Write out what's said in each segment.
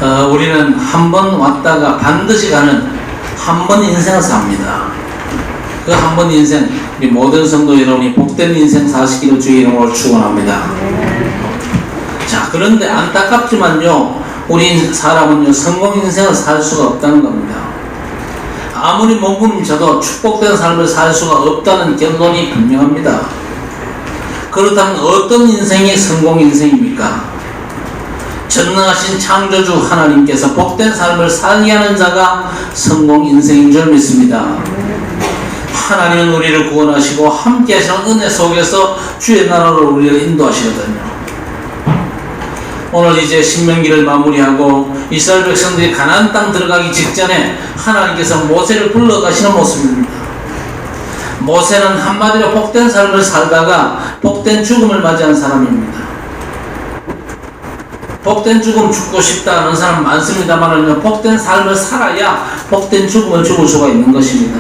우리는 한 번 왔다가 반드시 가는 한 번 인생을 삽니다. 그 한 번 인생, 우리 모든 성도 여러분이 복된 인생 사시기를 주의 이름으로 축원합니다. 자, 그런데 안타깝지만요, 우리 사람은요, 성공 인생을 살 수가 없다는 겁니다. 아무리 몸부림쳐도 축복된 삶을 살 수가 없다는 결론이 분명합니다. 그렇다면 어떤 인생이 성공 인생입니까? 전능하신 창조주 하나님께서 복된 삶을 살게 하는 자가 성공 인생인 줄 믿습니다. 하나님은 우리를 구원하시고 함께 하시는 은혜 속에서 주의 나라로 우리를 인도하시거든요. 오늘 이제 신명기를 마무리하고 이스라엘 백성들이 가나안 땅 들어가기 직전에 하나님께서 모세를 불러가시는 모습입니다. 모세는 한마디로 복된 삶을 살다가 복된 죽음을 맞이한 사람입니다. 복된 죽음 죽고 싶다 하는 사람 많습니다만 복된 삶을 살아야 복된 죽음을 죽을 수가 있는 것입니다.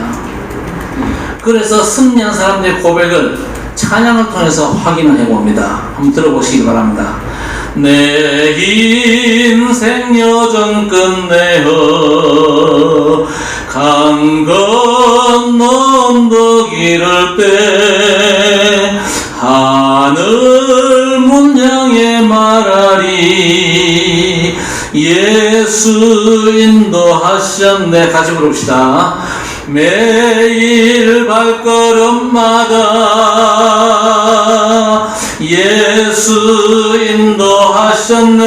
그래서 승리한 사람들의 고백을 찬양을 통해서 확인을 해봅니다. 한번 들어보시기 바랍니다. 내 인생 여정 끝내어 강 건너 언덕 이를 때 하늘 문 향해 말하리 예수 인도하셨네. 같이 부릅시다. 매일 발걸음마다 예수 인도하셨네.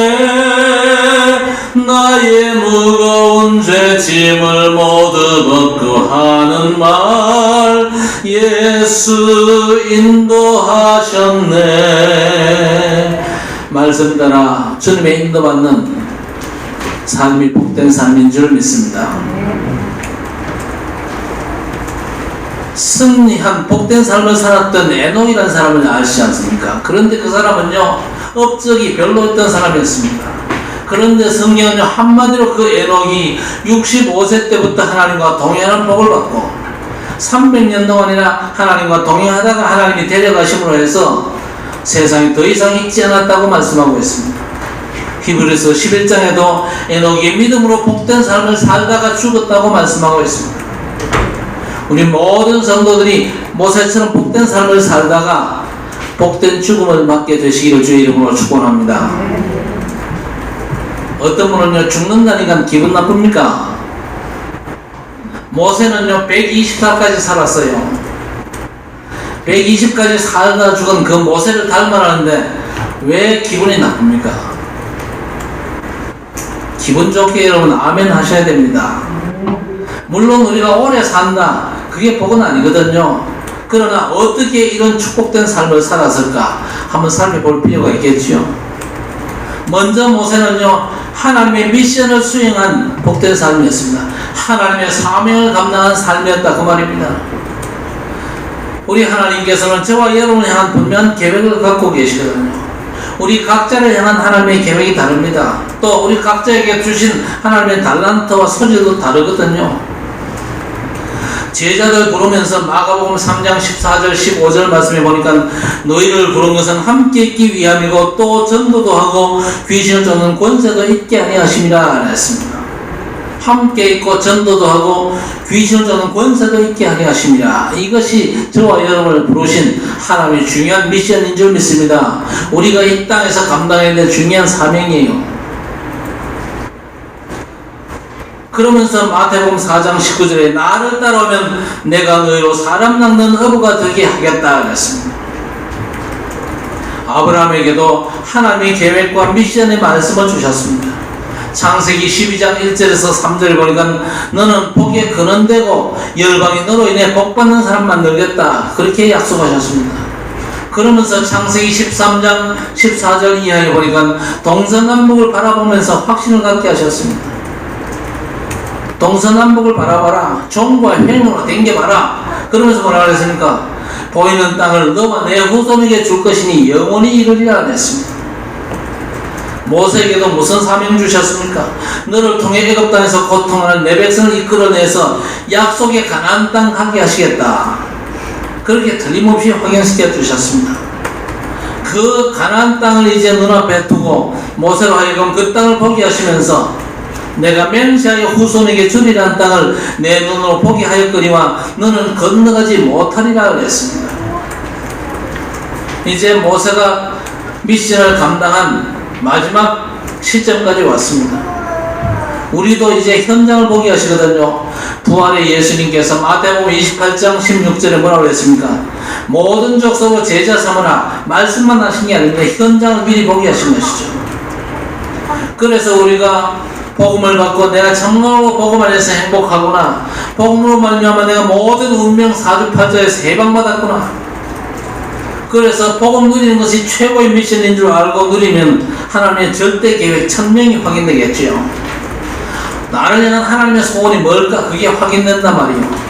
나의 무거운 죄 짐을 모두 벗고 하는 말 예수 인도하셨네. 말씀 따라 주님의 인도받는 삶이 복된 삶인 줄 믿습니다. 승리한 복된 삶을 살았던 에녹이라는 사람을 아시지 않습니까? 그런데 그 사람은요, 업적이 별로 없던 사람이었습니다. 그런데 성경은요, 한마디로 그 에녹이 65세 때부터 하나님과 동행하는 복을 받고 300년 동안이나 하나님과 동행하다가 하나님이 데려가심으로 해서 세상에 더 이상 있지 않았다고 말씀하고 있습니다. 히브리서 11장에도 에녹이 믿음으로 복된 삶을 살다가 죽었다고 말씀하고 있습니다. 우리 모든 성도들이 모세처럼 복된 삶을 살다가 복된 죽음을 맞게 되시기를 주의 이름으로 축원합니다. 어떤 분은요, 죽는다니까 기분 나쁩니까? 모세는요, 120살까지 살았어요. 120까지 살다 죽은 그 모세를 닮아라는데 왜 기분이 나쁩니까? 기분 좋게 여러분 아멘 하셔야 됩니다. 물론 우리가 오래 산다, 그게 복은 아니거든요. 그러나 어떻게 이런 축복된 삶을 살았을까 한번 살펴볼 필요가 있겠죠. 먼저 모세는요, 하나님의 미션을 수행한 복된 삶이었습니다. 하나님의 사명을 감당한 삶이었다 그 말입니다. 우리 하나님께서는 저와 여러분을 향한 분명한 계획을 갖고 계시거든요. 우리 각자를 향한 하나님의 계획이 다릅니다. 또 우리 각자에게 주신 하나님의 달란트와 소질도 다르거든요. 제자들 부르면서 마가복음 3장 14절 15절 말씀해 보니까 너희를 부른 것은 함께 있기 위함이고 또 전도도 하고 귀신을 쫓는 권세도 있게 하심이라 했습니다. 함께 있고 전도도 하고 귀신을 쫓는 권세도 있게 하게 하심이라. 이것이 저와 여러분을 부르신 하나님의 중요한 미션인 줄 믿습니다. 우리가 이 땅에서 감당해야 될 중요한 사명이에요. 그러면서 마태복음 4장 19절에 나를 따라오면 내가 너희로 사람 낚는 어부가 되게 하겠다 그랬습니다. 아브라함에게도 하나님의 계획과 미션의 말씀을 주셨습니다. 창세기 12장 1절에서 3절을 보니까 너는 복의 근원되고 열방이 너로 인해 복받는 사람 만들겠다 그렇게 약속하셨습니다. 그러면서 창세기 13장 14절 이하에 보니까 동서남북을 바라보면서 확신을 갖게 하셨습니다. 동서남북을 바라봐라. 종과 행으로 댕겨봐라. 그러면서 뭐라 그랬습니까? 보이는 땅을 너와 내 후손에게 줄 것이니 영원히 이루리라 했습니다. 모세에게도 무슨 사명 주셨습니까? 너를 통해 애굽 땅에서 고통하는 내 백성을 이끌어내서 약속의 가나안 땅 가게 하시겠다. 그렇게 틀림없이 확인시켜 주셨습니다. 그 가나안 땅을 이제 눈앞에 두고 모세로 하여금 그 땅을 포기하시면서 내가 맹세하여 후손에게 주리라는 땅을 내 눈으로 보게 하였거니와 너는 건너가지 못하리라 그랬습니다. 이제 모세가 미션을 감당한 마지막 시점까지 왔습니다. 우리도 이제 현장을 보게 하시거든요. 부활의 예수님께서 마태복음 28장 16절에 뭐라고 했습니까? 모든 족속을 제자 삼으라. 말씀만 하신 게 아닙니다. 현장을 미리 보게 하신 것이죠. 그래서 우리가 복음을 받고 내가 정말로 복음 안에서 행복하구나, 복음으로 말미암아 내가 모든 운명 사주팔자에서 해방받았구나, 그래서 복음 누리는 것이 최고의 미션인 줄 알고 누리면 하나님의 절대 계획 천명이 확인되겠지요. 나를 향한 하나님의 소원이 뭘까? 그게 확인된단 말이에요.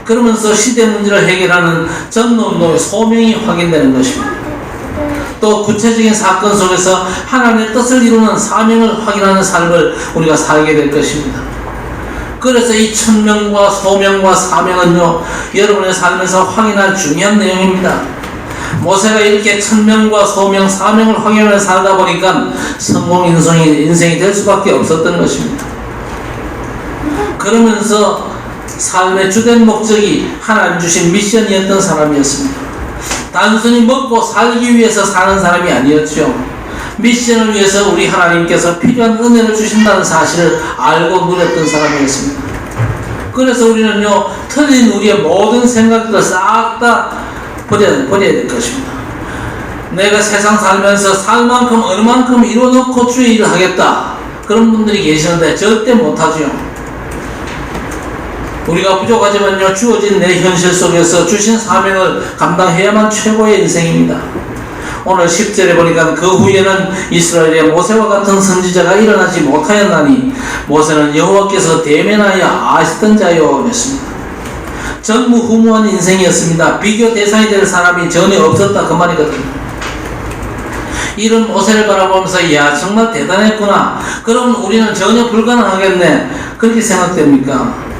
그러면서 시대 문제를 해결하는 전도운동의 소명이 확인되는 것입니다. 또 구체적인 사건 속에서 하나님의 뜻을 이루는 사명을 확인하는 삶을 우리가 살게 될 것입니다. 그래서 이 천명과 소명과 사명은요, 여러분의 삶에서 확인할 중요한 내용입니다. 모세가 이렇게 천명과 소명, 사명을 확인하며 살다 보니까 성공 인생이 될 수밖에 없었던 것입니다. 그러면서 삶의 주된 목적이 하나님 주신 미션이었던 사람이었습니다. 단순히 먹고 살기 위해서 사는 사람이 아니었죠. 미션을 위해서 우리 하나님께서 필요한 은혜를 주신다는 사실을 알고 누렸던 사람이었습니다. 그래서 우리는요, 틀린 우리의 모든 생각들을 싹 다 버려야 될 것입니다. 내가 세상 살면서 살 만큼 어느 만큼 이뤄놓고 주의 일을 하겠다, 그런 분들이 계시는데 절대 못하죠. 우리가 부족하지만요, 주어진 내 현실 속에서 주신 사명을 감당해야만 최고의 인생입니다. 오늘 10절에 보니까 그 후에는 이스라엘의 모세와 같은 선지자가 일어나지 못하였나니 모세는 여호와께서 대면하여 아시던 자요 했습니다. 전무후무한 인생이었습니다. 비교 대상이 될 사람이 전혀 없었다, 그 말이거든요. 이런 모세를 바라보면서 야, 정말 대단했구나, 그럼 우리는 전혀 불가능하겠네, 그렇게 생각됩니까?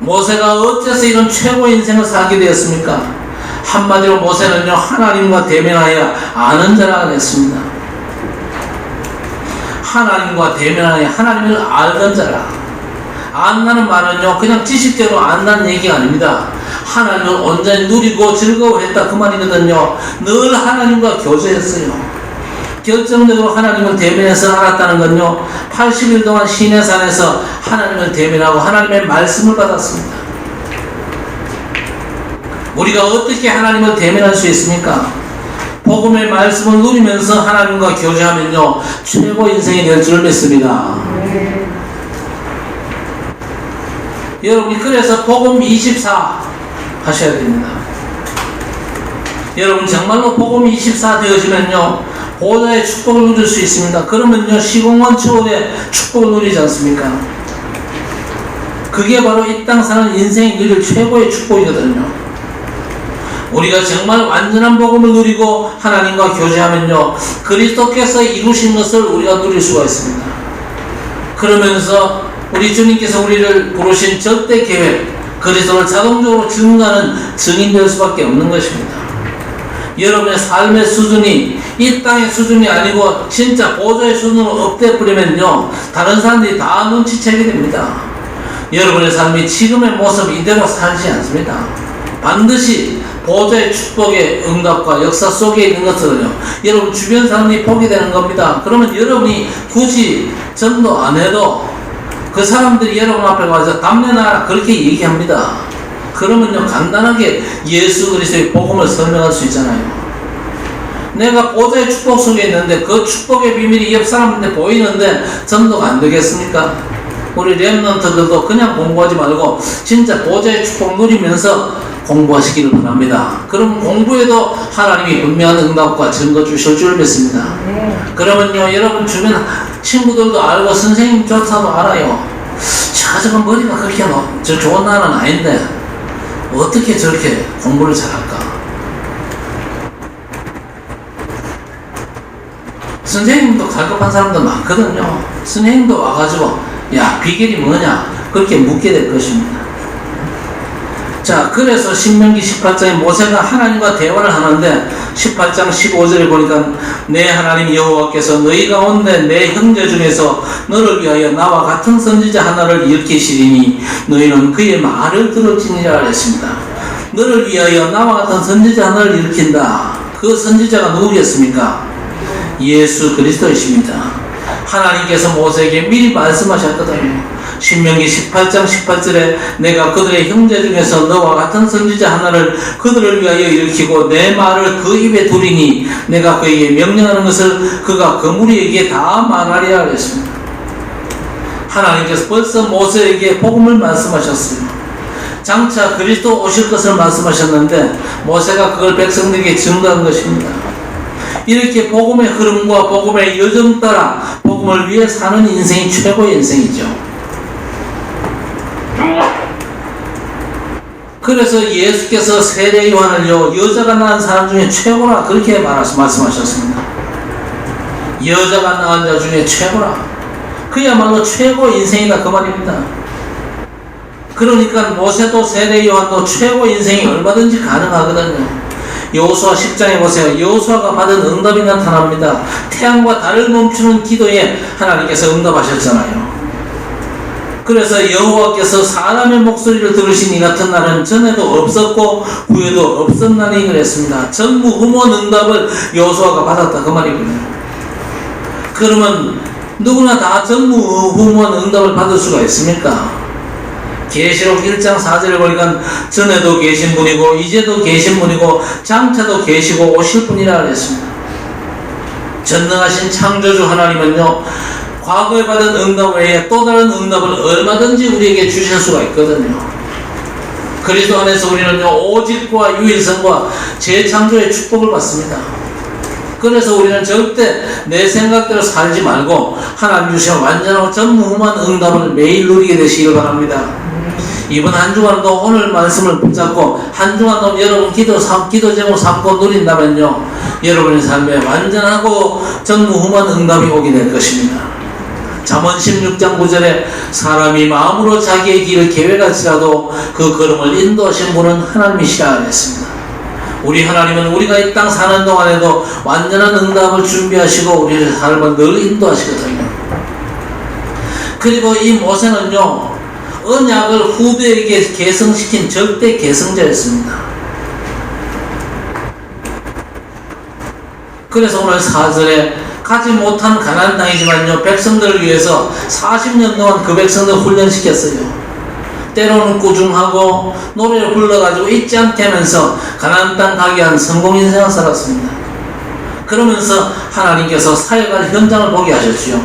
모세가 어째서 이런 최고의 인생을 살게 되었습니까? 한마디로 모세는요, 하나님과 대면하여 아는 자라 그랬습니다. 하나님과 대면하여 하나님을 알던 자라. 안다는 말은요, 그냥 지식대로 안다는 얘기가 아닙니다. 하나님을 온전히 누리고 즐거워했다, 그 말이거든요. 늘 하나님과 교제했어요. 결정적으로 하나님을 대면해서 알았다는 건요, 80일 동안 시내산에서 하나님을 대면하고 하나님의 말씀을 받았습니다. 우리가 어떻게 하나님을 대면할 수 있습니까? 복음의 말씀을 누리면서 하나님과 교제하면요, 최고 인생이 될 줄 믿습니다. 여러분이 그래서 복음 24 하셔야 됩니다. 여러분 정말로 복음 24 되어지면요, 보좌의 축복을 누릴 수 있습니다. 그러면요, 시공간 초월의 축복을 누리지 않습니까? 그게 바로 이 땅 사는 인생이 누릴 최고의 축복이거든요. 우리가 정말 완전한 복음을 누리고 하나님과 교제하면요, 그리스도께서 이루신 것을 우리가 누릴 수가 있습니다. 그러면서 우리 주님께서 우리를 부르신 절대 계획, 그리스도를 자동적으로 증거하는 증인 될 수밖에 없는 것입니다. 여러분의 삶의 수준이 이 땅의 수준이 아니고 진짜 보좌의 수준으로 업돼버리면요, 다른 사람들이 다 눈치채게 됩니다. 여러분의 삶이 지금의 모습 이대로 살지 않습니다. 반드시 보좌의 축복의 응답과 역사 속에 있는 것들은요, 여러분 주변 사람이 보게 되는 겁니다. 그러면 여러분이 굳이 전도 안 해도 그 사람들이 여러분 앞에 가서 담내나 그렇게 얘기합니다. 그러면요, 간단하게 예수 그리스도의 복음을 설명할 수 있잖아요. 내가 보좌의 축복 속에 있는데 그 축복의 비밀이 옆 사람한테 보이는데 전도가 안 되겠습니까? 우리 렘넌트들도 그냥 공부하지 말고 진짜 보좌의 축복 누리면서 공부하시기를 바랍니다. 그럼 공부에도 하나님이 분명한 응답과 증거 주실 줄 믿습니다. 그러면요, 여러분 주변 친구들도 알고 선생님조차도 알아요. 저건 머리가 그렇게 저 좋은 나라는 아닌데 어떻게 저렇게 공부를 잘할까? 선생님도 갈급한 사람도 많거든요. 선생님도 와가지고 야, 비결이 뭐냐? 그렇게 묻게 될 것입니다. 자, 그래서 신명기 18장에 모세가 하나님과 대화를 하는데 18장 15절에 보니까 내 하나님 여호와께서 너희 가운데 내 형제 중에서 너를 위하여 나와 같은 선지자 하나를 일으키시리니 너희는 그의 말을 들을지니라 했습니다. 너를 위하여 나와 같은 선지자 하나를 일으킨다. 그 선지자가 누구겠습니까? 예수 그리스도이십니다. 하나님께서 모세에게 미리 말씀하셨거든요. 신명기 18장 18절에 내가 그들의 형제 중에서 너와 같은 선지자 하나를 그들을 위하여 일으키고 내 말을 그 입에 두리니 내가 그에게 명령하는 것을 그가 그 무리에게 다 말하리라 그랬습니다. 하나님께서 벌써 모세에게 복음을 말씀하셨어요. 장차 그리스도 오실 것을 말씀하셨는데 모세가 그걸 백성들에게 증거한 것입니다. 이렇게 복음의 흐름과 복음의 여정 따라 복음을 위해 사는 인생이 최고의 인생이죠. 그래서 예수께서 세례 요한을요 여자가 낳은 사람 중에 최고라 그렇게 말씀하셨습니다. 여자가 낳은 자 중에 최고라. 그야말로 최고 인생이다 그 말입니다. 그러니까 모세도 세례 요한도 최고 인생이 얼마든지 가능하거든요. 여호수아 10장에 보세요. 여호수아가 받은 응답이 나타납니다. 태양과 달을 멈추는 기도에 하나님께서 응답하셨잖아요. 그래서 여호와께서 사람의 목소리를 들으신 이 같은 날은 전에도 없었고 후에도 없었나니 그랬습니다. 전무후무한 응답을 여호수아가 받았다 그 말이거든요. 그러면 누구나 다 전무후무한 응답을 받을 수가 있습니까? 계시록 1장 4절에 보니까 전에도 계신 분이고 이제도 계신 분이고 장차도 계시고 오실 분이라 그랬습니다. 전능하신 창조주 하나님은요 과거에 받은 응답 외에 또 다른 응답을 얼마든지 우리에게 주실 수가 있거든요. 그리스도 안에서 우리는요 오직과 유일성과 재창조의 축복을 받습니다. 그래서 우리는 절대 내 생각대로 살지 말고 하나님 주신 완전하고 전무후무한 응답을 매일 누리게 되시길 바랍니다. 이번 한 주간도 오늘 말씀을 붙잡고 한 주간도 여러분 기도 제목 삼고 누린다면요 여러분의 삶에 완전하고 전무후무한 응답이 오게 될 것입니다. 잠언 16장 9절에 사람이 마음으로 자기의 길을 계획할지라도 그 걸음을 인도하신 분은 하나님이시라 했습니다. 우리 하나님은 우리가 이 땅 사는 동안에도 완전한 응답을 준비하시고 우리의 삶을 늘 인도하시거든요. 그리고 이 모세는요 언약을 후대에게 계승시킨 절대 계승자였습니다. 그래서 오늘 4절에 가지 못한 가나안 땅이지만요 백성들을 위해서 40년 동안 그 백성들 훈련시켰어요. 때로는 꾸중하고 노래를 불러가지고 잊지 않게 하면서 가나안 땅 가게 한 성공 인생을 살았습니다. 그러면서 하나님께서 사역할 현장을 보게 하셨지요.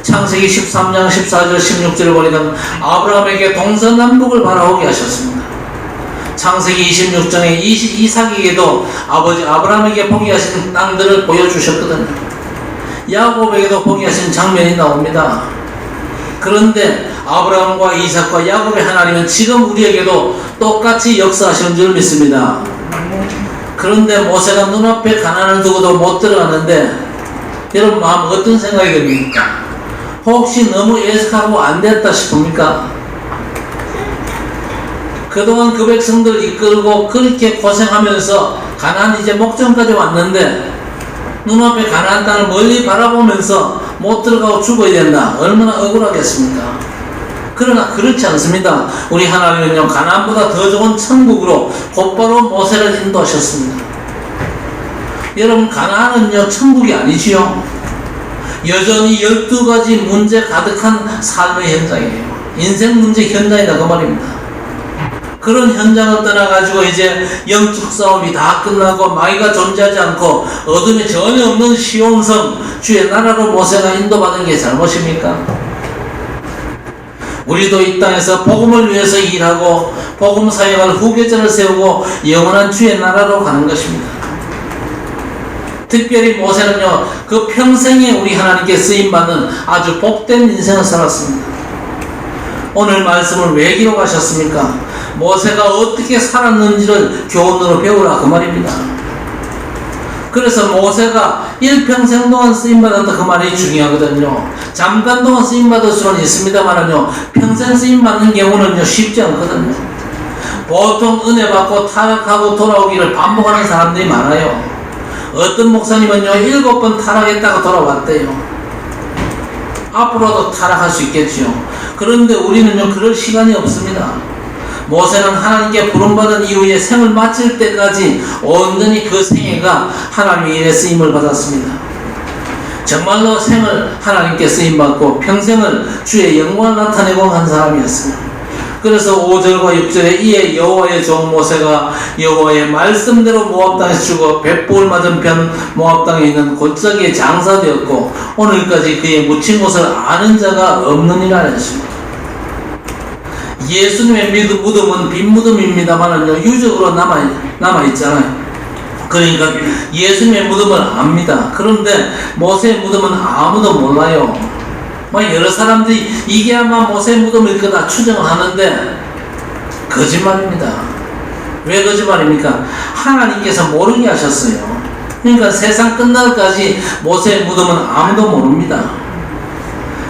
창세기 13장 14절 16절을 보니까 아브라함에게 동서남북을 바라보게 하셨습니다. 창세기 26장에 이삭에게도 아버지 아브라함에게 보게 하신 땅들을 보여주셨거든요. 야곱에게도 보게 하신 장면이 나옵니다. 그런데 아브라함과 이삭과 야곱의 하나님은 지금 우리에게도 똑같이 역사하시는 줄 믿습니다. 그런데 모세가 눈앞에 가나안을 두고도 못 들어갔는데 여러분 마음 어떤 생각이 듭니까? 혹시 너무 애석하고 안 됐다 싶습니까? 그동안 그 백성들 이끌고 그렇게 고생하면서 가나안 이제 목전까지 왔는데 눈앞에 가나안 땅을 멀리 바라보면서 못 들어가고 죽어야 된다. 얼마나 억울하겠습니까? 그러나 그렇지 않습니다. 우리 하나님은요 가나안보다 더 좋은 천국으로 곧바로 모세를 인도하셨습니다. 여러분 가나안은요 천국이 아니지요. 여전히 12가지 문제 가득한 삶의 현장이에요. 인생 문제 현장이다 그 말입니다. 그런 현장을 떠나가지고 이제 영적 싸움이 다 끝나고 마귀가 존재하지 않고 어둠이 전혀 없는 시온성 주의 나라로 모세가 인도받은 게 잘못입니까? 우리도 이 땅에서 복음을 위해서 일하고 복음 사역할 후계자를 세우고 영원한 주의 나라로 가는 것입니다. 특별히 모세는요 그 평생에 우리 하나님께 쓰임받는 아주 복된 인생을 살았습니다. 오늘 말씀을 왜 기록하셨습니까? 모세가 어떻게 살았는지를 교훈으로 배우라 그 말입니다. 그래서 모세가 일평생 동안 쓰임받았다 그 말이 중요하거든요. 잠깐 동안 쓰임받을 수는 있습니다만은요 평생 쓰임받는 경우는요 쉽지 않거든요. 보통 은혜 받고 타락하고 돌아오기를 반복하는 사람들이 많아요. 어떤 목사님은요 7번 타락했다가 돌아왔대요. 앞으로도 타락할 수 있겠지요. 그런데 우리는요 그럴 시간이 없습니다. 모세는 하나님께 부름받은 이후에 생을 마칠 때까지 온전히 그 생애가 하나님의 일에 쓰임을 받았습니다. 정말로 생을 하나님께 쓰임받고 평생을 주의 영광을 나타내고 한 사람이었습니다. 그래서 5절과 6절에 이에 여호와의 종 모세가 여호와의 말씀대로 모압 땅에서 죽어 벳부을 맞은편 모압 땅에 있는 골짜기에 장사되었고 오늘까지 그의 묻힌 곳을 아는 자가 없느니라 하였습니다. 예수님의 무덤은 빈 무덤입니다만 유적으로 남아있잖아요. 그러니까 예수님의 무덤을 압니다. 그런데 모세의 무덤은 아무도 몰라요. 여러 사람들이 이게 아마 모세의 무덤일 거다 추정을 하는데 거짓말입니다. 왜 거짓말입니까? 하나님께서 모르게 하셨어요. 그러니까 세상 끝날까지 모세의 무덤은 아무도 모릅니다.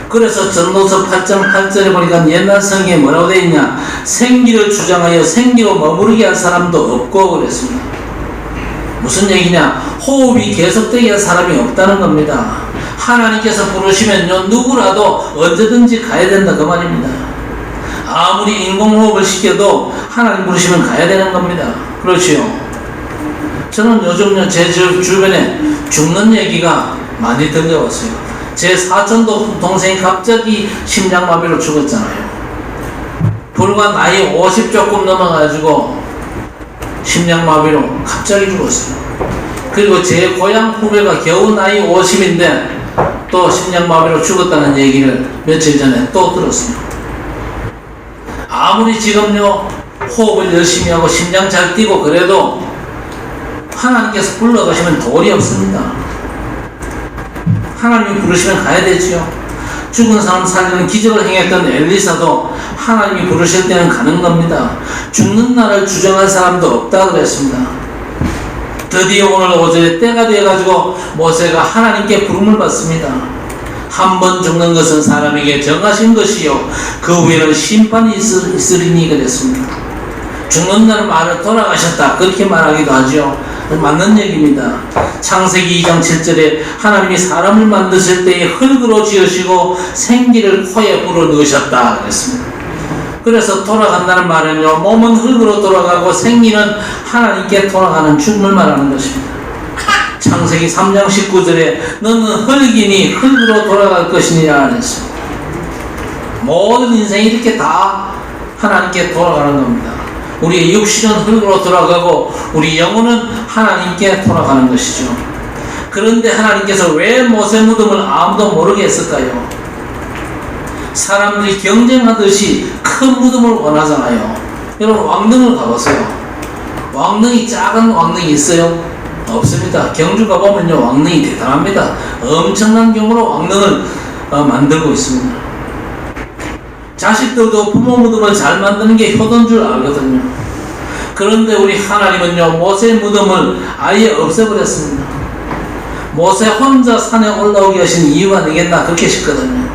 그래서 전도서 8장 8절에 보니까 옛날 성경에 뭐라고 되어 있냐, 생기를 주장하여 생기로 머무르게 할 사람도 없고 그랬습니다. 무슨 얘기냐, 호흡이 계속되게 할 사람이 없다는 겁니다. 하나님께서 부르시면요 누구라도 언제든지 가야 된다 그 말입니다. 아무리 인공호흡을 시켜도 하나님 부르시면 가야 되는 겁니다. 그렇지요. 저는 요즘 제 주변에 죽는 얘기가 많이 들려왔어요. 제 사촌 동생이 갑자기 심장마비로 죽었잖아요. 불과 나이 50 조금 넘어가지고 심장마비로 갑자기 죽었어요. 그리고 제 고향 후배가 겨우 나이 50인데 또 심장마비로 죽었다는 얘기를 며칠 전에 또 들었습니다. 아무리 지금요 호흡을 열심히 하고 심장 잘 뛰고 그래도 하나님께서 불러가시면 도리 없습니다. 하나님이 부르시면 가야 되지요. 죽은 사람 살리는 기적을 행했던 엘리사도 하나님이 부르실 때는 가는 겁니다. 죽는 날을 주장할 사람도 없다 그랬습니다. 드디어 오늘 5절에 때가 되어가지고 모세가 하나님께 부름을 받습니다. 한 번 죽는 것은 사람에게 정하신 것이요 그 후에는 심판이 있으리니 그랬습니다. 죽는 날 말을 돌아가셨다 그렇게 말하기도 하죠. 맞는 얘기입니다. 창세기 2장 7절에 하나님이 사람을 만드실 때에 흙으로 지으시고 생기를 코에 불어넣으셨다 그랬습니다. 그래서 돌아간다는 말은요 몸은 흙으로 돌아가고 생기는 하나님께 돌아가는 죽음을 말하는 것입니다. 창세기 3장 19절에 너는 흙이니 흙으로 돌아갈 것이니라 그랬습니다. 모든 인생이 이렇게 다 하나님께 돌아가는 겁니다. 우리의 육신은 흙으로 돌아가고 우리 영혼은 하나님께 돌아가는 것이죠. 그런데 하나님께서 왜 모세 무덤을 아무도 모르게 했을까요? 사람들이 경쟁하듯이 큰 무덤을 원하잖아요. 여러분 왕릉을 가보세요. 왕릉이 작은 왕릉이 있어요? 없습니다. 경주 가보면요 왕릉이 대단합니다. 엄청난 규모로 왕릉을 만들고 있습니다. 자식들도 부모 무덤을 잘 만드는 게 효도인 줄 알거든요. 그런데 우리 하나님은요 모세의 무덤을 아예 없애버렸습니다. 모세 혼자 산에 올라오게 하신 이유가 되겠나 그렇게 싶거든요.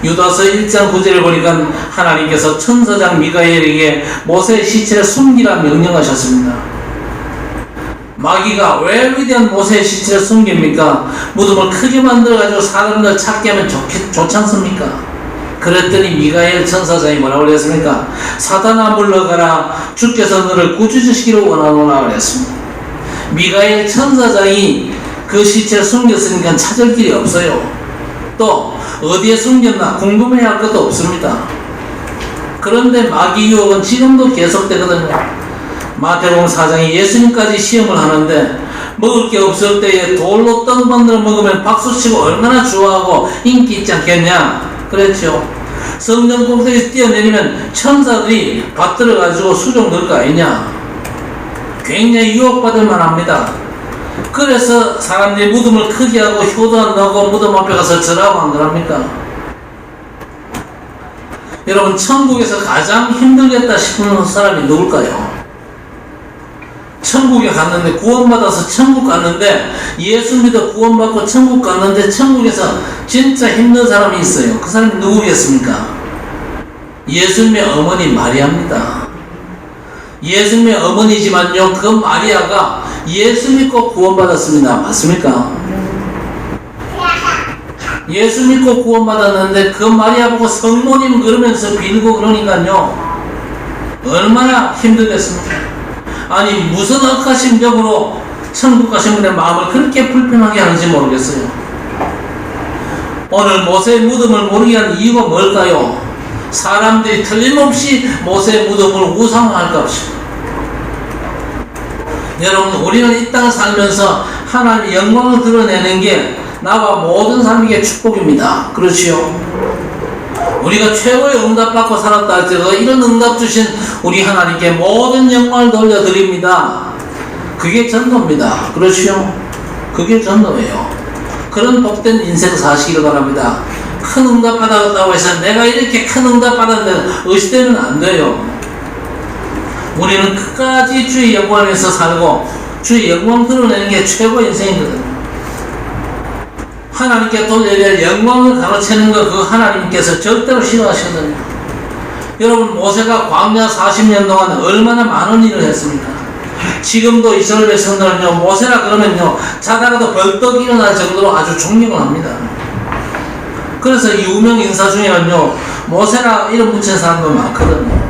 유다서 1장 9절에 보니까 하나님께서 천사장 미가엘에게 모세의 시체를 숨기라 명령하셨습니다. 마귀가 왜 위대한 모세의 시체를 숨깁니까? 무덤을 크게 만들어가지고 사람들 찾게 하면 좋지 않습니까? 그랬더니 미가엘 천사장이 뭐라고 그랬습니까? 사탄아 물러가라 주께서 너를 구주시기를 원하노라 그랬습니다. 미가엘 천사장이 그 시체를 숨겼으니까 찾을 길이 없어요. 또 어디에 숨겼나 궁금해야 할 것도 없습니다. 그런데 마귀 유혹은 지금도 계속되거든요. 마태복음 4장에 예수님까지 시험을 하는데 먹을 게 없을 때에 돌로 떡 만들어 먹으면 박수치고 얼마나 좋아하고 인기 있지 않겠냐 그랬죠. 성전 꼭대기에서 뛰어내리면 천사들이 받들어가지고 수종 넣을 거 아니냐. 굉장히 유혹받을 만합니다. 그래서 사람들이 무덤을 크게 하고 효도한다고 무덤 앞에 가서 절하고 한 거랍니까? 여러분 천국에서 가장 힘들겠다 싶은 사람이 누굴까요? 천국에 갔는데 구원받아서 천국 갔는데 예수 믿어 구원받고 천국 갔는데 천국에서 진짜 힘든 사람이 있어요. 그 사람이 누구겠습니까? 예수님의 어머니 마리아입니다. 예수님의 어머니지만요, 그 마리아가 예수 믿고 구원받았습니다. 맞습니까? 예수 믿고 구원받았는데 그 마리아 보고 성모님 그러면서 빌고 그러니까요, 얼마나 힘들겠습니까? 아니 무슨 억하신 벽으로 천국 가신 분의 마음을 그렇게 불편하게 하는지 모르겠어요. 오늘 모세의 무덤을 모르게 한 이유가 뭘까요? 사람들이 틀림없이 모세의 무덤을 우상화할까 봅니다. 여러분, 우리는 이 땅을 살면서 하나님의 영광을 드러내는 게 나와 모든 사람에게 축복입니다. 그렇지요? 우리가 최고의 응답받고 살았다 할때도 이런 응답 주신 우리 하나님께 모든 영광을 돌려드립니다. 그게 전도입니다. 그렇지요? 그게 전도예요. 그런 복된 인생 사시기를 바랍니다. 큰 응답 받았다고 해서 내가 이렇게 큰 응답 받았는데 의시되면 안 돼요. 우리는 끝까지 주의 영광을 위해서 살고 주의 영광 드러내는 게 최고의 인생이거든요. 하나님께 돌려야 될 영광을 가로채는 거, 그거 하나님께서 절대로 싫어하시거든요. 여러분, 모세가 광야 40년 동안 얼마나 많은 일을 했습니까? 지금도 이스라엘 백성들은요, 모세라 그러면요, 자다가도 벌떡 일어날 정도로 아주 존경을 합니다. 그래서 유명 인사 중에는요, 모세라 이름 붙인 사람도 많거든요.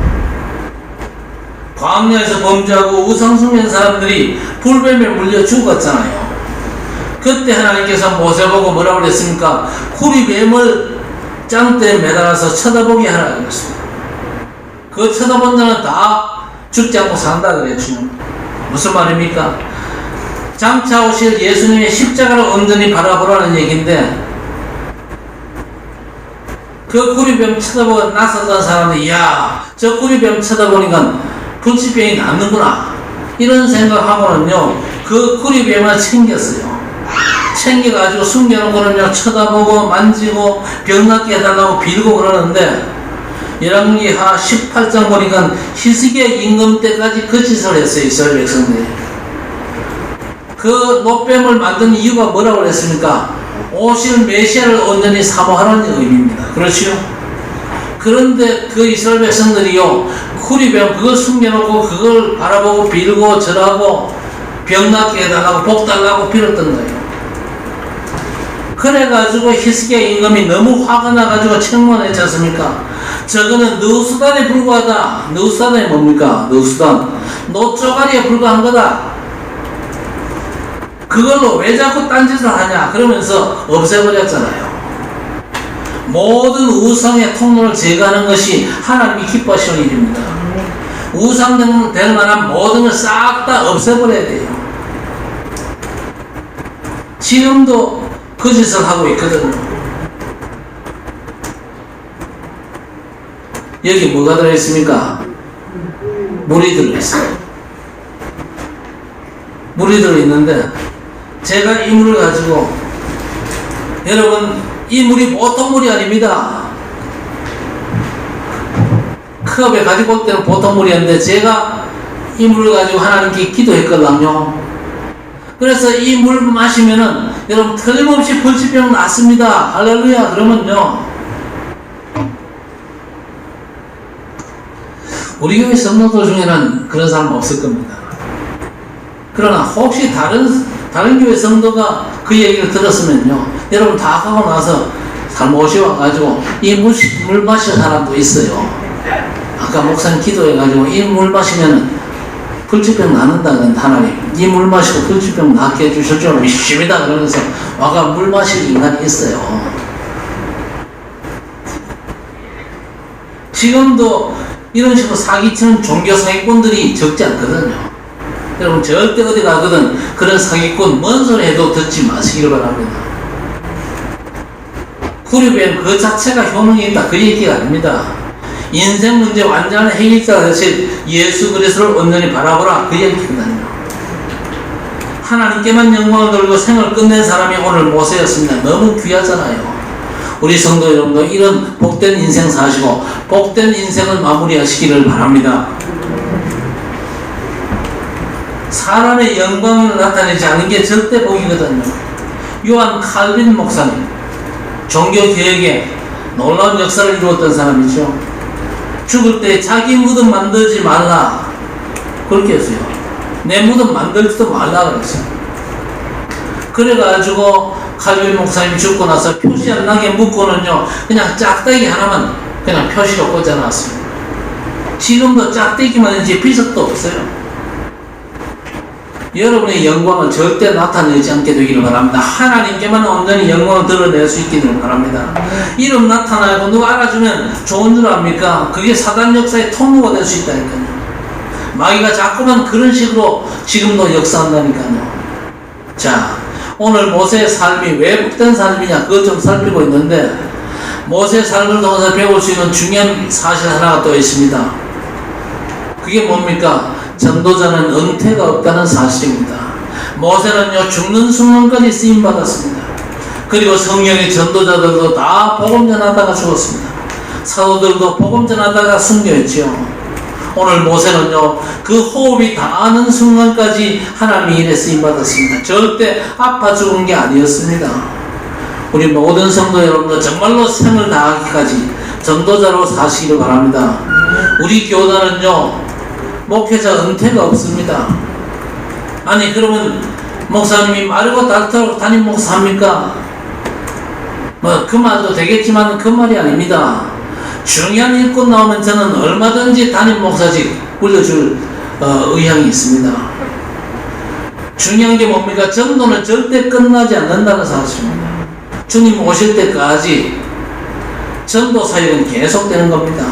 광야에서 범죄하고 우상숭배한 사람들이 불뱀에 물려 죽었잖아요. 그때 하나님께서 모세 보고 뭐라고 그랬습니까? 구리뱀을 짱대에 매달아서 쳐다보게 하라 그랬습니다. 그 쳐다본 자는 다 죽지 않고 산다 그랬죠. 무슨 말입니까? 장차 오실 예수님의 십자가를 온전히 바라보라는 얘기인데, 그 구리뱀 쳐다보고 나섰던 사람들이, 이야, 저 구리뱀 쳐다보니까 불치병이 낫는구나, 이런 생각하고는요, 그 구리뱀을 챙겼어요. 챙겨가지고 숨겨놓고는요, 쳐다보고 만지고 병 낫게 해달라고 빌고 그러는데, 열왕기하 18장 보니까 히스기야 임금 때까지 그 짓을 했어요. 이스라엘 백성들이. 그 노뱀을 만든 이유가 뭐라고 그랬습니까? 오실 메시아를 온전히 사모하라는 의미입니다. 그렇지요? 그런데 그 이스라엘 백성들이요, 구리뱀 그걸 숨겨놓고 그걸 바라보고 빌고 절하고 병 낫게 해달라고 복 달라고 빌었던 거예요. 그래가지고 히스기야 임금이 너무 화가 나가지고 책망했지 않습니까? 저거는 느우수단에 불과하다. 느우수단이 뭡니까? 느우수단, 노쪼가리에 불과한 거다. 그걸로 왜 자꾸 딴짓을 하냐 그러면서 없애버렸잖아요. 모든 우상의 통로를 제거하는 것이 하나님이 기뻐하시는 일입니다. 우상 될 만한 모든 걸 싹 다 없애버려야 돼요. 지금도 그 짓을 하고 있거든요. 여기 뭐가 들어있습니까? 물이 들어있어요. 물이 들어있는데, 제가 이 물을 가지고, 여러분, 이 물이 보통 물이 아닙니다. 컵에 가지고 올 때는 보통 물이 아닌데, 제가 이 물을 가지고 하나님께 기도했거든요. 그래서 이 물 마시면은 여러분 틀림없이 불치병 낫습니다. 할렐루야. 그러면요, 우리 교회 성도들 중에는 그런 사람 없을 겁니다. 그러나 혹시 다른 교회 성도가 그 얘기를 들었으면요, 여러분 다 하고 나서 살모시 와가지고 이 물 마실 사람도 있어요. 아까 목사님 기도해가지고 이 물 마시면은 불치병 낫는다는 하나님, 이 물 마시고 불치병 낫게 해주실 줄 믿습니다. 그러면서 와가 물 마실 인간이 있어요. 지금도 이런 식으로 사기치는 종교 사기꾼들이 적지 않거든요. 여러분 절대 어디 가거든 그런 사기꾼 뭔 소리 해도 듣지 마시기를 바랍니다. 구리뱀 그 자체가 효능이 있다 그 얘기가 아닙니다. 인생 문제 완전한 해결자가 되실 예수 그리스도를 온전히 바라보라 그 얘기거든요. 하나님께만 영광을 돌리고 생을 끝낸 사람이 오늘 모세였습니다. 너무 귀하잖아요. 우리 성도 여러분도 이런 복된 인생 사시고 복된 인생을 마무리하시기를 바랍니다. 사람의 영광을 나타내지 않은 게 절대 복이거든요. 요한 칼빈 목사님, 종교개혁에 놀라운 역사를 이루었던 사람이죠. 죽을 때 자기 무덤 만들지 말라, 그렇게 했어요. 내 무덤 만들지도 말라 그랬어요. 그래가지고 칼빈 목사님 죽고 나서 표시 안 나게 묶고는요, 그냥 짝대기 하나만 그냥 표시로 꽂아놨어요. 지금도 짝대기만 이제 비석도 없어요. 여러분의 영광을 절대 나타내지 않게 되기를 바랍니다. 하나님께만 온전히 영광을 드러낼 수 있기를 바랍니다. 이름 나타나고 누가 알아주면 좋은 줄 압니까? 그게 사단 역사의 통로가 될 수 있다니까요. 마귀가 자꾸만 그런 식으로 지금도 역사한다니까요. 자, 오늘 모세의 삶이 왜 복된 삶이냐, 그것 좀 살피고 있는데, 모세의 삶을 통해서 배울 수 있는 중요한 사실 하나가 또 있습니다. 그게 뭡니까? 전도자는 은퇴가 없다는 사실입니다. 모세는요, 죽는 순간까지 쓰임받았습니다. 그리고 성령의 전도자들도 다 복음 전하다가 죽었습니다. 사도들도 복음 전하다가 순교했죠. 오늘 모세는요, 그 호흡이 닿는 순간까지 하나님의 일에 쓰임받았습니다. 절대 아파 죽은 게 아니었습니다. 우리 모든 성도 여러분들 정말로 생을 다하기까지 전도자로 사시기를 바랍니다. 우리 교단은요, 목회자 은퇴가 없습니다. 아니, 그러면 목사님이 마르고 닳도록 담임 목사합니까? 뭐 그 말도 되겠지만 그 말이 아닙니다. 중요한 일꾼 나오면 저는 얼마든지 담임 목사직 올려줄 의향이 있습니다. 중요한 게 뭡니까? 전도는 절대 끝나지 않는다는 사실입니다. 주님 오실 때까지 전도 사역은 계속되는 겁니다.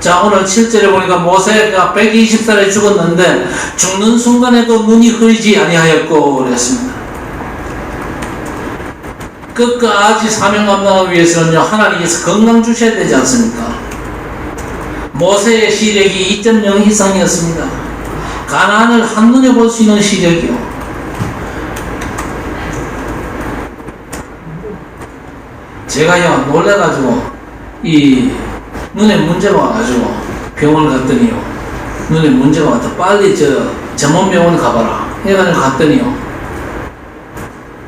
자, 오늘 7절에 보니까 모세가 120살에 죽었는데 죽는 순간에도 눈이 흐리지 아니하였고 그랬습니다. 끝까지 사명 감당하기 위해서는요, 하나님께서 건강 주셔야 되지 않습니까? 모세의 시력이 2.0 이상이었습니다. 가나안을 한눈에 볼 수 있는 시력이요. 제가요, 놀래가지고 이 눈에 문제가 와가지고 병원을 갔더니요, 눈에 문제가 왔다, 빨리 전문병원 가봐라 해가지고 갔더니요,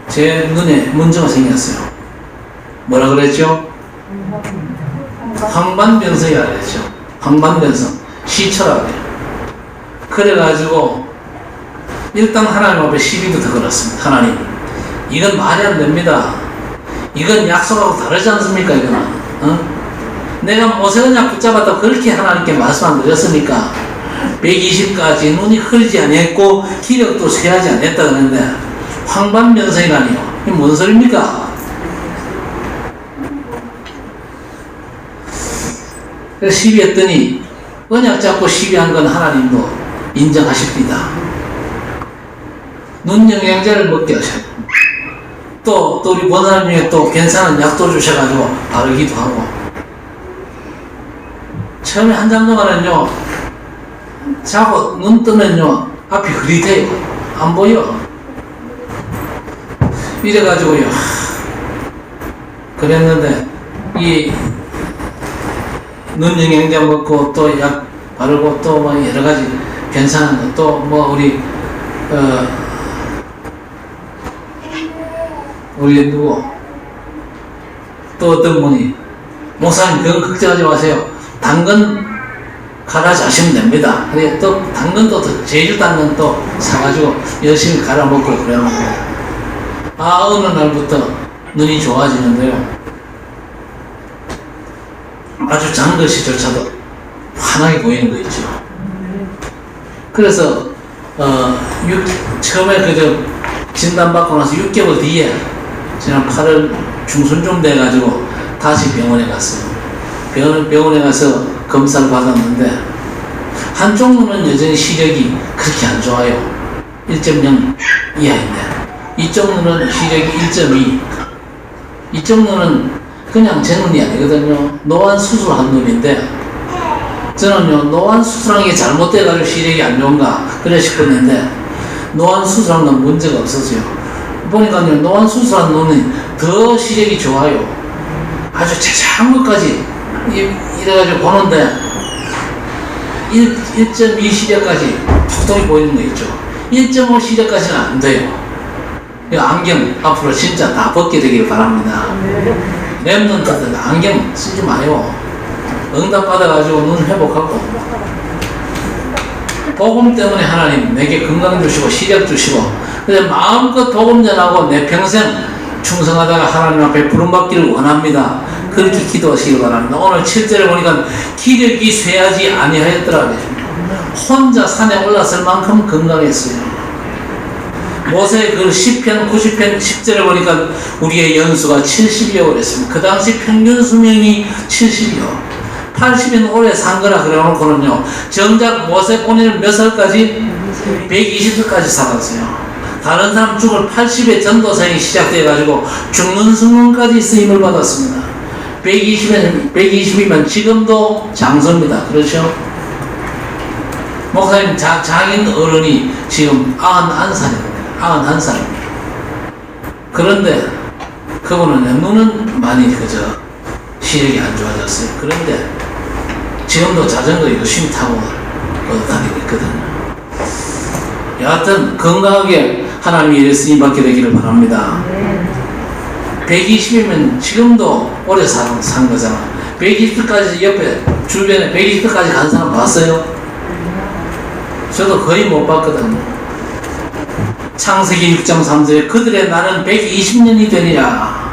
제 눈에 문제가 생겼어요. 뭐라 그랬죠? 황반변성이라 그랬죠. 황반변성, 시초라 그래요. 그래가지고 일단 하나님 앞에 시비부터 걸었습니다. 하나님, 이건 말이 안 됩니다. 이건 약속하고 다르지 않습니까? 이거는, 내가 모세가 그냥 붙잡았다고 그렇게 하나님께 말씀 안 드렸으니까 120까지 눈이 흐리지 않았고 기력도 쇠하지 않았다 그러는데 황반변성이라니요. 이게 뭔 소리입니까? 그래서 시비했더니 언약 잡고 시비한 건 하나님도 인정하십니다. 눈 영양제를 먹게 하셔요. 또 우리 원사님 중에 또 괜찮은 약도 주셔가지고 바르기도 하고. 처음에 한참 동안은요, 자고 눈 뜨면요, 앞이 흐릿해요. 안 보여. 이래가지고요, 그랬는데, 이 눈 영양제 먹고 또 약 바르고 또 뭐 여러가지 괜찮은 거, 또 뭐 우리 누구, 또 어떤 분이, 목사님 그건 걱정하지 마세요. 당근 갈아 자시면 됩니다. 그래, 또 당근도 제주 당근 또 사가지고 열심히 갈아 먹고 그러는 거예요. 아, 어느 날부터 눈이 좋아지는데요, 아주 작은 것이조차도 환하게 보이는 거 있죠. 그래서 처음에 그저 진단받고 나서 6개월 뒤에 지난 8월 중순쯤 돼가지고 다시 병원에 갔어요. 병원에 가서 검사를 받았는데 한쪽 눈은 여전히 시력이 그렇게 안 좋아요. 1.0 이하인데 이쪽 눈은 시력이 1.2. 이쪽 눈은 그냥 제 눈이 아니거든요. 노안 수술한 눈인데 저는요, 노안 수술한 게 잘못돼가지고 시력이 안 좋은가 그래 싶었는데 노안 수술한 건 문제가 없었어요. 보니까요, 노안 수술한 눈이 더 시력이 좋아요. 아주 자세한 것까지 이래가지고 보는데 1.2 시력까지 톡톡히 보이는 거 있죠. 1.5 시력까지는 안 돼요. 안경 앞으로 진짜 다 벗게 되길 바랍니다. 랩런트들 안경 쓰지 마요. 응답 받아가지고 눈 회복하고. 복음 때문에 하나님 내게 건강 주시고 시력 주시고 그래서 마음껏 복음 전하고 내 평생 충성하다가 하나님 앞에 부름받기를 원합니다. 그렇게 기도하시기 바랍니다. 오늘 7절에 보니까 기력이 쇠하지 아니하였더라. 혼자 산에 올랐을 만큼 건강했어요. 모세의 그 시편 90편 10절에 보니까 우리의 연수가 70여 그랬습니다. 그 당시 평균 수명이 70여 80인 오래 산 거라 그래놓고는요, 정작 모세 본인은 몇 살까지? 120살까지 살았어요. 다른 사람 죽을 80의 전도생이 시작돼가지고 죽는 순간까지 쓰임을 받았습니다. 120이면 지금도 장수입니다. 그렇죠? 목사님, 장인 어른이 지금 91살입니다. 91살입니다. 그런데 그분은 눈은 많이 시력이 안 좋아졌어요. 그런데 지금도 자전거 열심히 타고 다니고 있거든요. 여하튼 건강하게 하나님의 일에 쓰임받게 되기를 바랍니다. 120이면 지금도 오래 산 거잖아. 120까지 옆에 주변에 120까지 간 사람 봤어요? 저도 거의 못 봤거든요. 창세기 6장 3절에 그들의 나는 120년이 되리라.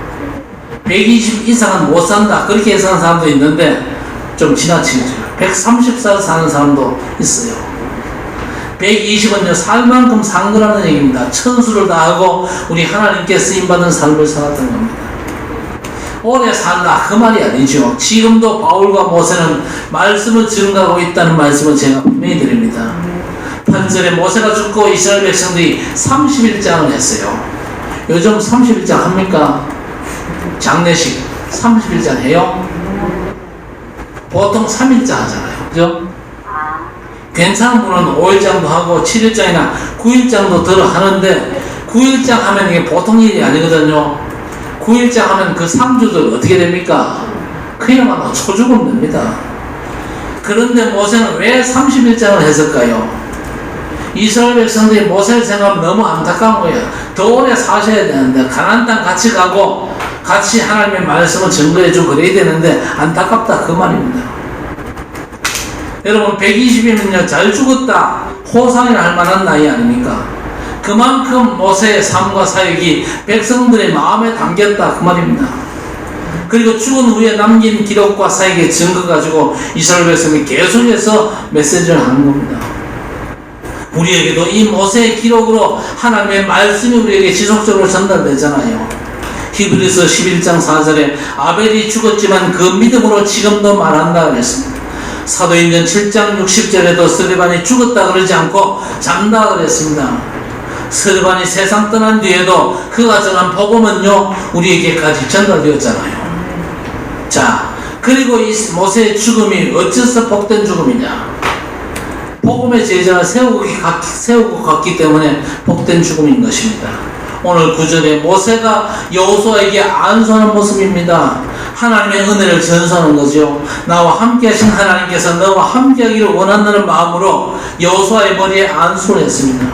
120 이상은 못 산다. 그렇게 예상하는 사람도 있는데 좀 지나치죠. 130살 사는 사람도 있어요. 120은요, 살 만큼 산 거라는 얘기입니다. 천수를 다하고 우리 하나님께 쓰임받은 삶을 살았던 겁니다. 오래 산다, 그 말이 아니죠. 지금도 바울과 모세는 말씀을 증거하고 있다는 말씀을 제가 분명히 드립니다. 8절에 모세가 죽고 이스라엘 백성들이 30일장을 했어요. 요즘 30일장 합니까? 장례식 30일장 해요? 보통 3일장 하잖아요. 그죠? 괜찮은 분은 5일장도 하고 7일장이나 9일장도 들어 하는데 9일장 하면 이게 보통 일이 아니거든요. 9일장 하면 그 상주들 어떻게 됩니까? 그야말로 초죽음 됩니다. 그런데 모세는 왜 30일장을 했을까요? 이스라엘 백성들이 모세를 생각하면 너무 안타까운 거예요. 더 오래 사셔야 되는데 가나안 땅 같이 가고 같이 하나님의 말씀을 증거해주고 그래야 되는데 안타깝다 그 말입니다. 여러분 120이면요 잘 죽었다 호상이라 할 만한 나이 아닙니까? 그만큼 모세의 삶과 사역이 백성들의 마음에 담겼다 그 말입니다. 그리고 죽은 후에 남긴 기록과 사역의 증거 가지고 이스라엘 백성이 계속해서 메시지를 하는 겁니다. 우리에게도 이 모세의 기록으로 하나님의 말씀이 우리에게 지속적으로 전달되잖아요. 히브리서 11장 4절에 아벨이 죽었지만 그 믿음으로 지금도 말한다 그랬습니다. 사도행전 7장 60절에도 스데반이 죽었다 그러지 않고 잠다 그랬습니다. 스데반이 세상 떠난 뒤에도 그가 전한 복음은요 우리에게까지 전달되었잖아요. 자, 그리고 이 모세의 죽음이 어째서 복된 죽음이냐? 복음의 제자를 세우고 갔기 때문에 복된 죽음인 것입니다. 오늘 9절에 모세가 여호수아에게 안수하는 모습입니다. 하나님의 은혜를 전수하는 거죠. 나와 함께 하신 하나님께서 너와 함께 하기를 원한다는 마음으로 여호수아의 머리에 안수를 했습니다.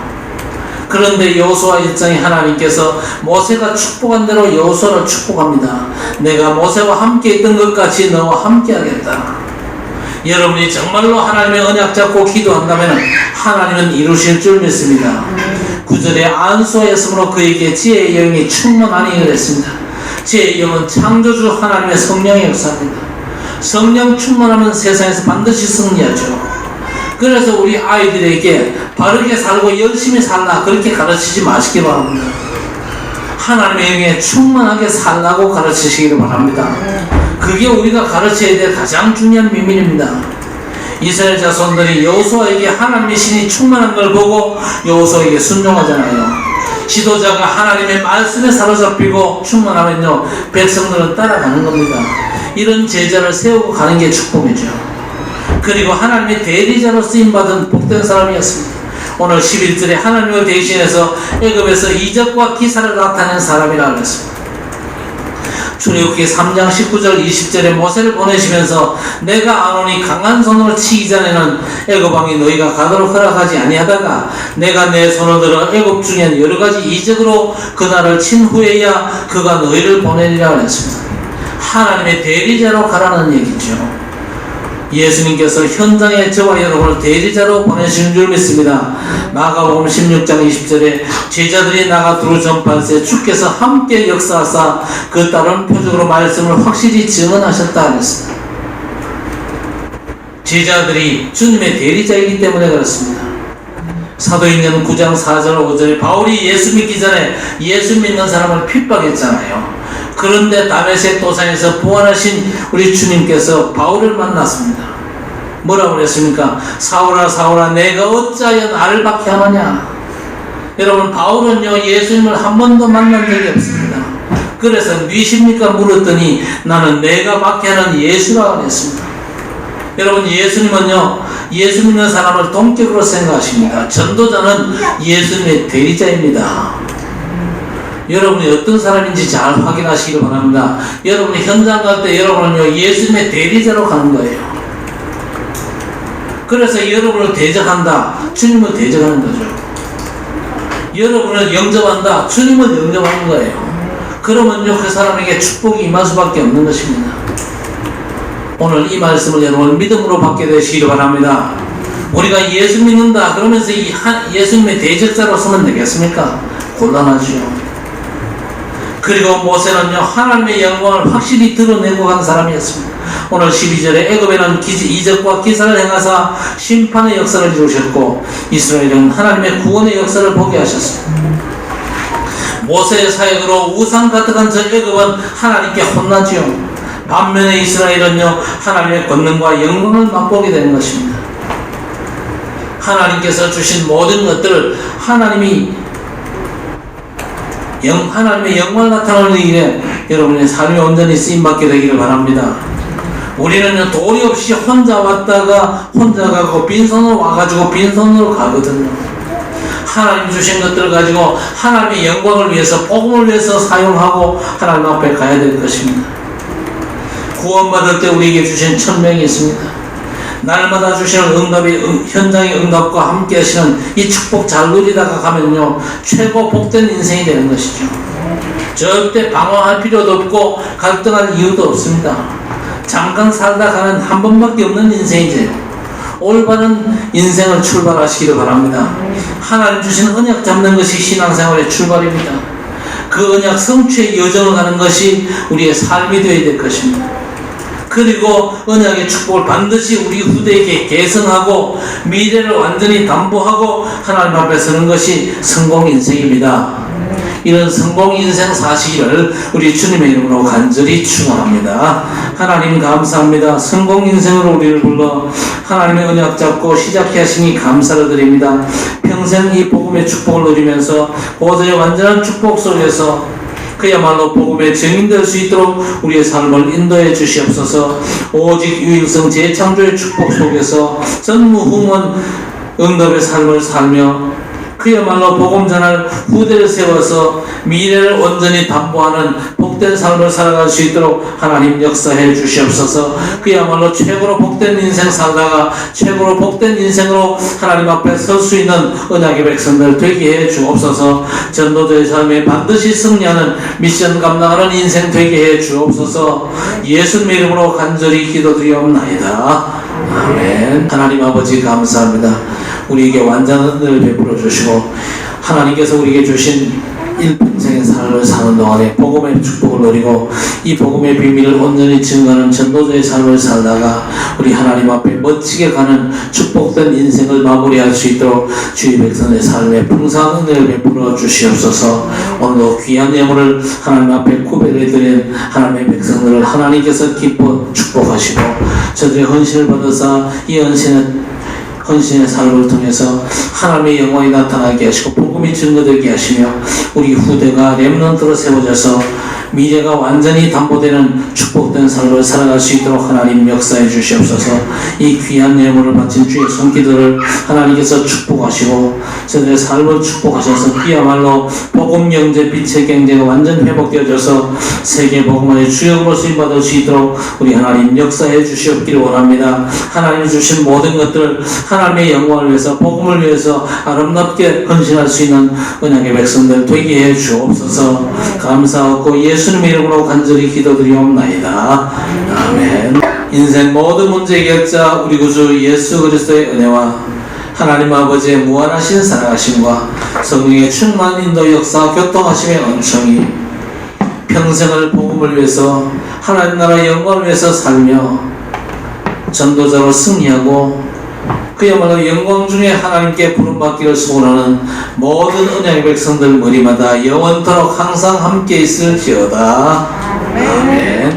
그런데 여호수아 1장에 하나님께서 모세가 축복한 대로 여호수아를 축복합니다. 내가 모세와 함께 있던 것 같이 너와 함께 하겠다. 여러분이 정말로 하나님의 언약 잡고 기도한다면 하나님은 이루실 줄 믿습니다. 9절에 안수하였으므로 그에게 지혜의 영이 충만하니 그랬습니다. 지혜의 영은 창조주 하나님의 성령의 역사입니다. 성령 충만하면 세상에서 반드시 승리하죠. 그래서 우리 아이들에게 바르게 살고 열심히 살라 그렇게 가르치지 마시기 바랍니다. 하나님의 영에 충만하게 살라고 가르치시기를 바랍니다. 그게 우리가 가르쳐야 될 가장 중요한 비밀입니다. 이스라엘 자손들이 여호수아에게 하나님의 신이 충만한 걸 보고 여호수아에게 순종하잖아요. 지도자가 하나님의 말씀에 사로잡히고 충만하면요 백성들은 따라가는 겁니다. 이런 제자를 세우고 가는 게 축복이죠. 그리고 하나님의 대리자로 쓰임받은 복된 사람이었습니다. 오늘 11절에 하나님을 대신해서 애굽에서 이적과 기사를 나타낸 사람이라고 했습니다. 출애굽기 3장 19절 20절에 모세를 보내시면서 내가 아론이 강한 손으로 치기 전에는 애굽 왕이 너희가 가도록 허락하지 아니하다가 내가 내 손을 들어 애굽 중에 여러 가지 이적으로 그 나라를 친 후에야 그가 너희를 보내리라 했습니다. 하나님의 대리자로 가라는 얘기죠. 예수님께서 현장에 저와 여러분을 대리자로 보내시는 줄 믿습니다. 마가복음 16장 20절에 제자들이 나가 두루 전파할세 주께서 함께 역사하사 그 따른 표적으로 말씀을 확실히 증언하셨다 하셨습니다. 제자들이 주님의 대리자이기 때문에 그렇습니다. 사도행전 9장 4절 5절에 바울이 예수 믿기 전에 예수 믿는 사람을 핍박했잖아요. 그런데 다메섹 도상에서 부활하신 우리 주님께서 바울을 만났습니다. 뭐라고 그랬습니까? 사울아 사울아 내가 어찌하여 나를 박해하느냐. 여러분 바울은요 예수님을 한 번도 만난 적이 없습니다. 그래서 누구십니까 물었더니 나는 내가 박해하는 예수라고 했습니다. 여러분 예수님은요 예수 믿는 사람을 동격으로 생각하십니다. 전도자는 예수님의 대리자입니다. 여러분이 어떤 사람인지 잘 확인하시기 바랍니다. 여러분이 현장 갈 때 여러분은요 예수님의 대리자로 가는 거예요. 그래서 여러분을 대적한다. 주님을 대적하는 거죠. 여러분을 영접한다. 주님을 영접하는 거예요. 그러면요 그 사람에게 축복이 임할 수밖에 없는 것입니다. 오늘 이 말씀을 여러분 믿음으로 받게 되시기를 바랍니다. 우리가 예수 믿는다 그러면서 예수님의 대적자로 서면 되겠습니까? 곤란하죠. 그리고 모세는요 하나님의 영광을 확실히 드러내고 간 사람이었습니다. 오늘 12절에 애굽에는 이적과 기사를 행하사 심판의 역사를 이루셨고 이스라엘은 하나님의 구원의 역사를 보게 하셨습니다. 모세의 사역으로 우상 가득한 저 애굽은 하나님께 혼나지요. 반면에 이스라엘은요 하나님의 권능과 영광을 맛보게 되는 것입니다. 하나님께서 주신 모든 것들을 하나님의 영광을 나타내는 일에 여러분의 삶이 온전히 쓰임받게 되기를 바랍니다. 우리는 도리 없이 혼자 왔다가 혼자 가고 빈손으로 와가지고 빈손으로 가거든요. 하나님 주신 것들을 가지고 하나님의 영광을 위해서 복음을 위해서 사용하고 하나님 앞에 가야 될 것입니다. 구원받을 때 우리에게 주신 천명이 있습니다. 날마다 주시는 현장의 응답과 함께 하시는 이 축복 잘 누리다가 가면요 최고 복된 인생이 되는 것이죠. 절대 방황할 필요도 없고 갈등할 이유도 없습니다. 잠깐 살다 가는 한 번밖에 없는 인생이죠. 올바른 인생을 출발하시기를 바랍니다. 하나님 주신 언약 잡는 것이 신앙생활의 출발입니다. 그 언약 성취의 여정을 가는 것이 우리의 삶이 되어야 될 것입니다. 그리고 언약의 축복을 반드시 우리 후대에게 계승하고 미래를 완전히 담보하고 하나님 앞에 서는 것이 성공 인생입니다. 이런 성공 인생 사시기를 우리 주님의 이름으로 간절히 축원합니다. 하나님 감사합니다. 성공 인생으로 우리를 불러 하나님의 언약 잡고 시작해 하시니 감사를 드립니다. 평생 이 복음의 축복을 누리면서 고도의 완전한 축복 속에서 그야말로 복음의 증인될 수 있도록 우리의 삶을 인도해 주시옵소서. 오직 유일성 재창조의 축복 속에서 전무후무한 응답의 삶을 살며 그야말로 복음 전할 후대를 세워서 미래를 온전히 담보하는 복된 삶을 살아갈 수 있도록 하나님 역사해 주시옵소서. 그야말로 최고로 복된 인생 살다가 최고로 복된 인생으로 하나님 앞에 설 수 있는 언약의 백성들 되게 해 주옵소서. 전도자의 삶에 반드시 승리하는 미션 감당하는 인생 되게 해 주옵소서. 예수님의 이름으로 간절히 기도드리옵나이다. 아멘. 하나님 아버지 감사합니다. 우리에게 완전한 은혜를 베풀어 주시고 하나님께서 우리에게 주신 일평생의 삶을 사는 동안에 복음의 축복을 누리고 이 복음의 비밀을 온전히 증거하는 전도자의 삶을 살다가 우리 하나님 앞에 멋지게 가는 축복된 인생을 마무리할 수 있도록 주의 백성의 삶에 풍성한 은혜를 베풀어 주시옵소서. 오늘도 귀한 예물을 하나님 앞에 구별해 드린 하나님의 백성들을 하나님께서 기뻐 축복하시고 저들의 헌신을 받아서 이 헌신의 삶을 통해서 하나님의 영광이 나타나게 하시고 복음이 증거되게 하시며 우리 후대가 렘넌트로 세워져서 미래가 완전히 담보되는 축복된 삶을 살아갈 수 있도록 하나님 역사해 주시옵소서. 이 귀한 예물을 바친 주의 손기들을 하나님께서 축복하시고 저들의 삶을 축복하셔서 그야말로 복음 영재 빛의 경제가 완전 회복되어져서 세계 복음의 주역으로 쓰임받을 수 있도록 우리 하나님 역사해 주시옵기를 원합니다. 하나님 주신 모든 것들을 하나님의 영광을 위해서 복음을 위해서 아름답게 헌신할 수 있는 언약의 백성들 되게 해 주옵소서. 감사하고 예수님의 이름으로 간절히 기도드리옵나이다. 아멘. 인생 모든 문제 해결자 우리 구주 예수 그리스도의 은혜와 하나님 아버지의 무한하신 사랑하심과 성령의 충만 인도 역사 교통하심의 은총이 평생을 복음을 위해서 하나님 나라의 영광을 위해서 살며 전도자로 승리하고 그야말로 영광 중에 하나님께 부름받기를 소원하는 모든 은혜의 백성들 머리마다 영원토록 항상 함께 있을지어다. 아멘.